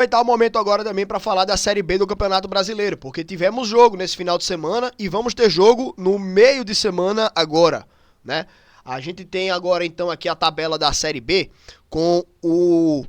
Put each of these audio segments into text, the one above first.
Aproveitar o momento agora também para falar da Série B do Campeonato Brasileiro, porque tivemos jogo nesse final de semana e vamos ter jogo no meio de semana agora, né? A gente tem agora então aqui a tabela da Série B com o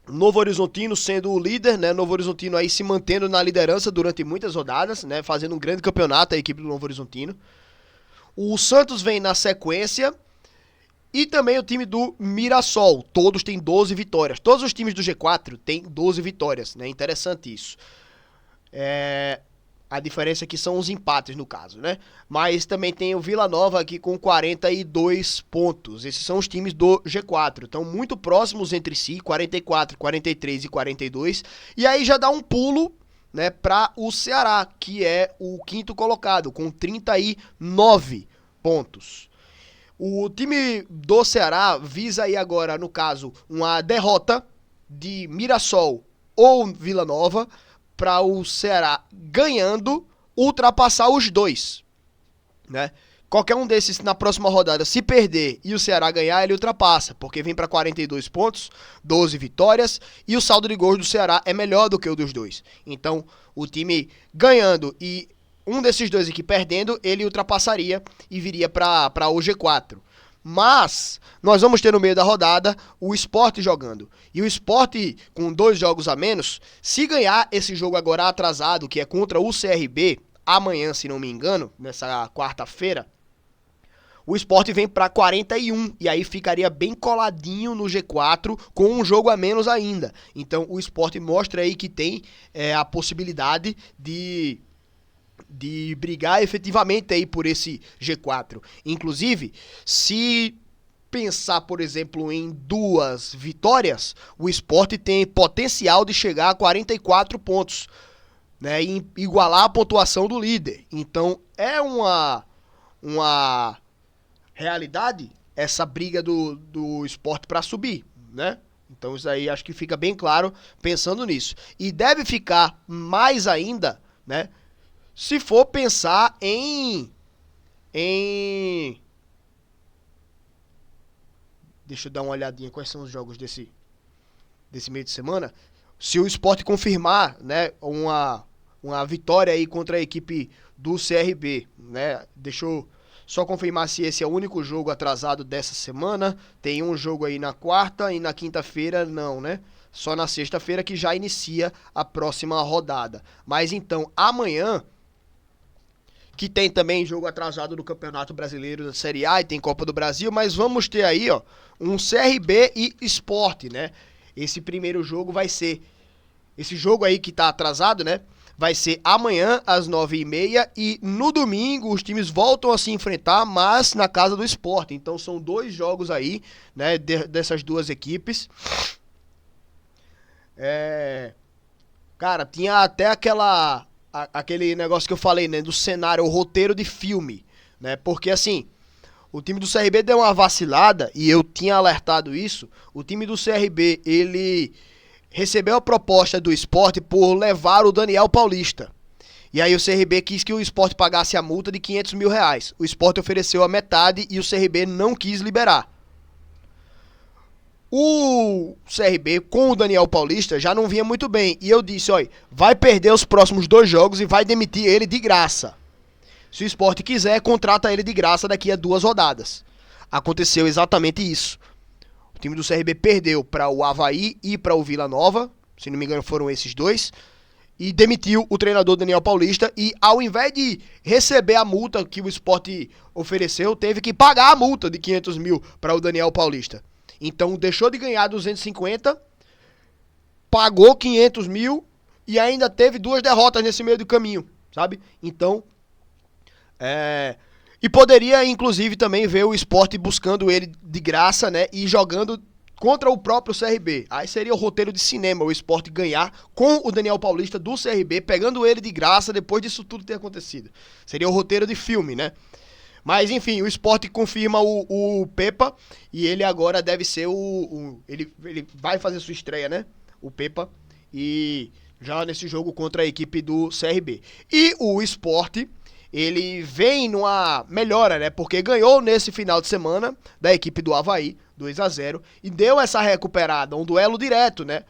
Novo Horizontino sendo o líder, né? Novo Horizontino aí se mantendo na liderança durante muitas rodadas, né? Fazendo um grande campeonato a equipe do Novo Horizontino. O Santos vem na sequência. E também o time do Mirassol, todos têm 12 vitórias. Todos os times do G4 têm 12 vitórias, né? Interessante isso. A diferença aqui são os empates, no caso, né? Mas também tem o Vila Nova aqui com 42 pontos. Esses são os times do G4. Estão muito próximos entre si, 44, 43 e 42. E aí já dá um pulo, né, para o Ceará, que é o quinto colocado, com 39 pontos. O time do Ceará visa aí agora, no caso, uma derrota de Mirassol ou Vila Nova para o Ceará ganhando ultrapassar os dois, né? Qualquer um desses na próxima rodada, se perder e o Ceará ganhar, ele ultrapassa, porque vem para 42 pontos, 12 vitórias e o saldo de gols do Ceará é melhor do que o dos dois. Então, o time ganhando e um desses dois aqui perdendo, ele ultrapassaria e viria para o G4. Mas nós vamos ter no meio da rodada o Sport jogando. E o Sport, com 2 jogos a menos, se ganhar esse jogo agora atrasado, que é contra o CRB, amanhã, se não me engano, nessa quarta-feira, o Sport vem para 41 e aí ficaria bem coladinho no G4 com um jogo a menos ainda. Então o Sport mostra aí que tem a possibilidade de brigar efetivamente aí por esse G4. Inclusive, se pensar, por exemplo, em 2 vitórias, o Sport tem potencial de chegar a 44 pontos, né, e igualar a pontuação do líder. Então, é uma realidade essa briga do Sport para subir, né? Então, isso aí acho que fica bem claro pensando nisso. E deve ficar mais ainda, né, se for pensar em deixa eu dar uma olhadinha quais são os jogos desse meio de semana. Se o Sport confirmar, né, uma vitória aí contra a equipe do CRB, né? Deixa eu só confirmar se esse é o único jogo atrasado dessa semana. Tem um jogo aí na quarta e na quinta-feira não, né? Só na sexta-feira que já inicia a próxima rodada. Mas então, amanhã, que tem também jogo atrasado do Campeonato Brasileiro da Série A e tem Copa do Brasil, mas vamos ter aí, ó, um CRB e Sport, né? Esse primeiro jogo vai ser, esse jogo aí que tá atrasado, né? Vai ser amanhã às 9h30 e no domingo os times voltam a se enfrentar, mas na casa do Sport. Então são 2 jogos aí, né, dessas 2 equipes. Cara, tinha até aquele negócio que eu falei, né, do cenário, o roteiro de filme, né, porque assim, o time do CRB deu uma vacilada, e eu tinha alertado isso. O time do CRB, ele recebeu a proposta do Sport por levar o Daniel Paulista, e aí o CRB quis que o Sport pagasse a multa de R$500 mil, o Sport ofereceu a metade e o CRB não quis liberar. O CRB com o Daniel Paulista já não vinha muito bem. E eu disse, olha, vai perder os próximos 2 jogos e vai demitir ele de graça. Se o Sport quiser, contrata ele de graça daqui a 2 rodadas. Aconteceu exatamente isso. O time do CRB perdeu para o Avaí e para o Vila Nova. Se não me engano foram esses 2. E demitiu o treinador Daniel Paulista. E ao invés de receber a multa que o Sport ofereceu, teve que pagar a multa de R$500 mil para o Daniel Paulista. Então deixou de ganhar 250, pagou 500 mil e ainda teve 2 derrotas nesse meio do caminho, sabe? Então, e poderia inclusive também ver o Sport buscando ele de graça, né? E jogando contra o próprio CRB. Aí seria o roteiro de cinema, o Sport ganhar com o Daniel Paulista do CRB, pegando ele de graça depois disso tudo ter acontecido. Seria o roteiro de filme, né? Mas enfim, o Sport confirma o Pepa e ele agora deve ser ele vai fazer sua estreia, né? O Pepa, e já nesse jogo contra a equipe do CRB. E o Sport, ele vem numa melhora, né? Porque ganhou nesse final de semana da equipe do Avaí, 2-0, e deu essa recuperada, um duelo direto, né?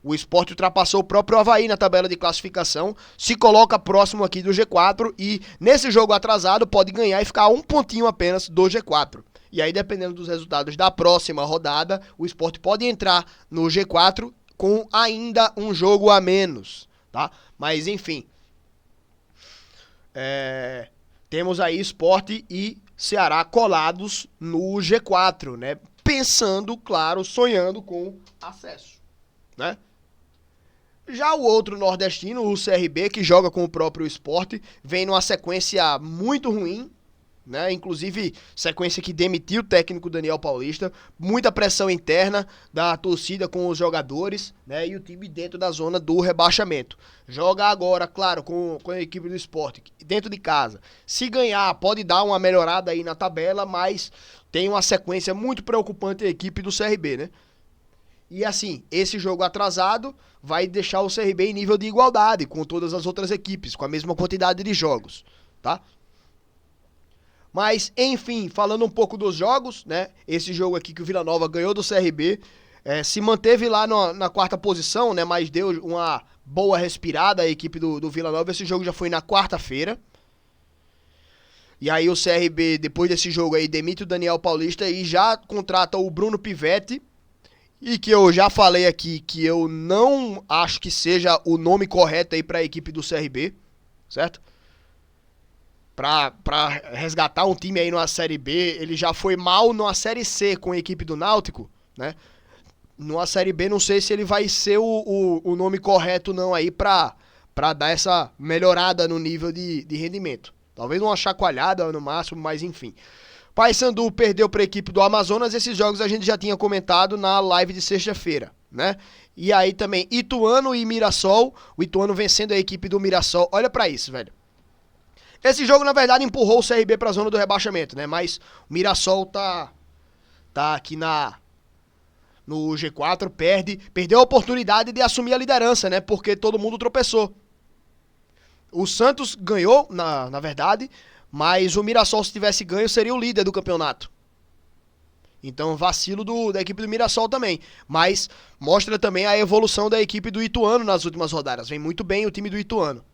O Sport ultrapassou o próprio Avaí na tabela de classificação, se coloca próximo aqui do G4 e nesse jogo atrasado pode ganhar e ficar um pontinho apenas do G4. E aí, dependendo dos resultados da próxima rodada, o Sport pode entrar no G4 com ainda um jogo a menos, tá? Mas enfim, temos aí Sport e Ceará colados no G4, né? Pensando, claro, sonhando com acesso, né? Já o outro nordestino, o CRB, que joga com o próprio Sport, vem numa sequência muito ruim, né? Inclusive sequência que demitiu o técnico Daniel Paulista, muita pressão interna da torcida com os jogadores, né? E o time dentro da zona do rebaixamento. Joga agora, claro, com a equipe do Sport, dentro de casa. Se ganhar, pode dar uma melhorada aí na tabela, mas tem uma sequência muito preocupante a equipe do CRB, né? E assim, esse jogo atrasado vai deixar o CRB em nível de igualdade com todas as outras equipes, com a mesma quantidade de jogos, tá? Mas, enfim, falando um pouco dos jogos, né? Esse jogo aqui que o Vila Nova ganhou do CRB, se manteve lá na quarta posição, né? Mas deu uma boa respirada a equipe do Vila Nova. Esse jogo já foi na quarta-feira. E aí o CRB, depois desse jogo aí, demite o Daniel Paulista e já contrata o Bruno Pivetti. E que eu já falei aqui que eu não acho que seja o nome correto aí para a equipe do CRB, certo? Pra resgatar um time aí numa Série B, ele já foi mal numa Série C com a equipe do Náutico, né? Numa Série B não sei se ele vai ser o nome correto não aí pra dar essa melhorada no nível de rendimento. Talvez uma chacoalhada no máximo, mas enfim. Paysandu perdeu para a equipe do Amazonas, esses jogos a gente já tinha comentado na live de sexta-feira, né? E aí também Ituano e Mirassol, o Ituano vencendo a equipe do Mirassol, olha pra isso, velho. Esse jogo, na verdade, empurrou o CRB pra zona do rebaixamento, né? Mas o Mirassol tá aqui no G4, perdeu a oportunidade de assumir a liderança, né? Porque todo mundo tropeçou. O Santos ganhou, na verdade, mas o Mirassol, se tivesse ganho, seria o líder do campeonato. Então, vacilo da equipe do Mirassol também. Mas mostra também a evolução da equipe do Ituano nas últimas rodadas. Vem muito bem o time do Ituano.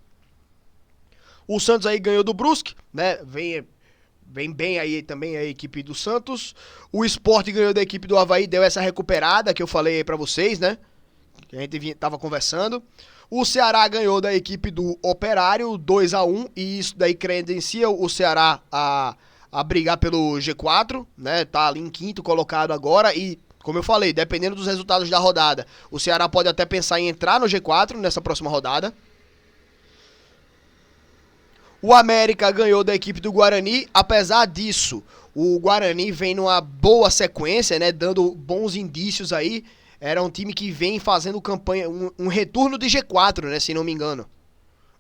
O Santos aí ganhou do Brusque, né? Vem bem aí também a equipe do Santos. O Sport ganhou da equipe do Avaí, deu essa recuperada que eu falei aí pra vocês, né? Que a gente tava conversando. O Ceará ganhou da equipe do Operário 2-1 e isso daí credencia o Ceará a brigar pelo G4, né? Tá ali em quinto colocado agora e, como eu falei, dependendo dos resultados da rodada, o Ceará pode até pensar em entrar no G4 nessa próxima rodada. O América ganhou da equipe do Guarani, apesar disso, o Guarani vem numa boa sequência, né? Dando bons indícios aí. Era um time que vem fazendo campanha, um retorno de G4, né, se não me engano.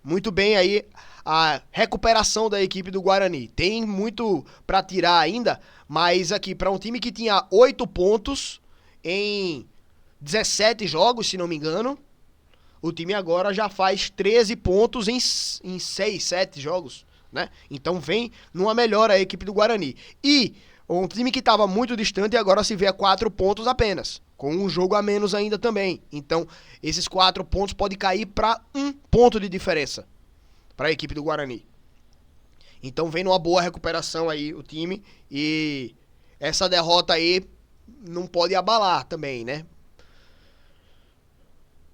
Muito bem aí a recuperação da equipe do Guarani. Tem muito pra tirar ainda, mas aqui, pra um time que tinha 8 pontos em 17 jogos, se não me engano, o time agora já faz 13 pontos em 6, 7 jogos, né? Então vem numa melhora a equipe do Guarani. E um time que estava muito distante agora se vê a 4 pontos apenas, com um jogo a menos ainda também. Então, esses 4 pontos podem cair para 1 ponto de diferença para a equipe do Guarani. Então, vem numa boa recuperação aí o time. E essa derrota aí não pode abalar também, né?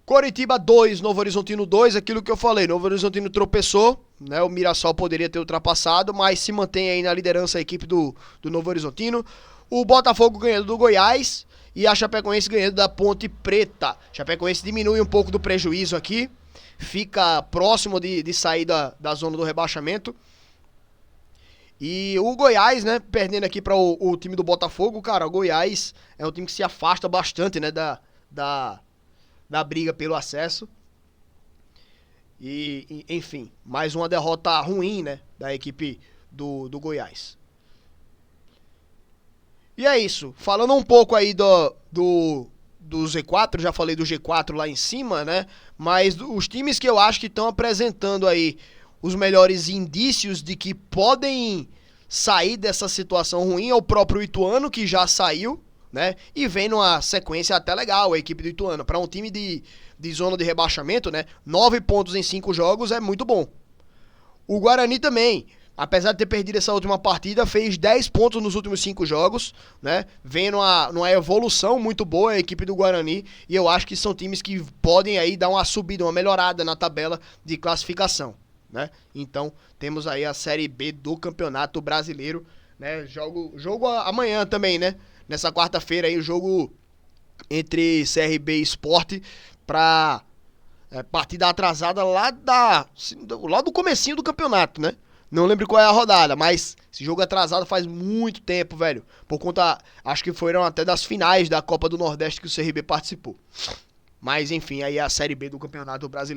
Coritiba 2, Novo Horizontino 2, aquilo que eu falei. Novo Horizontino tropeçou, né? O Mirassol poderia ter ultrapassado, mas se mantém aí na liderança a equipe do Novo Horizontino. O Botafogo ganhando do Goiás e a Chapecoense ganhando da Ponte Preta. Chapecoense diminui um pouco do prejuízo aqui, fica próximo de sair da zona do rebaixamento. E o Goiás, né, perdendo aqui para o time do Botafogo, cara, o Goiás é um time que se afasta bastante, né, da briga pelo acesso. E enfim, mais uma derrota ruim, né, da equipe do Goiás. E é isso, falando um pouco aí do Z4, já falei do G4 lá em cima, né? Mas os times que eu acho que estão apresentando aí os melhores indícios de que podem sair dessa situação ruim é o próprio Ituano, que já saiu, né? E vem numa sequência até legal a equipe do Ituano. Para um time de zona de rebaixamento, né? 9 pontos em 5 jogos é muito bom. O Guarani também, apesar de ter perdido essa última partida, fez 10 pontos nos últimos 5 jogos, né? Vem numa evolução muito boa a equipe do Guarani, e eu acho que são times que podem aí dar uma subida, uma melhorada na tabela de classificação, né? Então, temos aí a Série B do Campeonato Brasileiro, né? Jogo amanhã também, né? Nessa quarta-feira aí, o jogo entre CRB e Sport pra partida atrasada lá do comecinho do campeonato, né? Não lembro qual é a rodada, mas esse jogo atrasado faz muito tempo, velho. Por conta, acho que foram até das finais da Copa do Nordeste que o CRB participou. Mas enfim, aí é a Série B do Campeonato Brasileiro.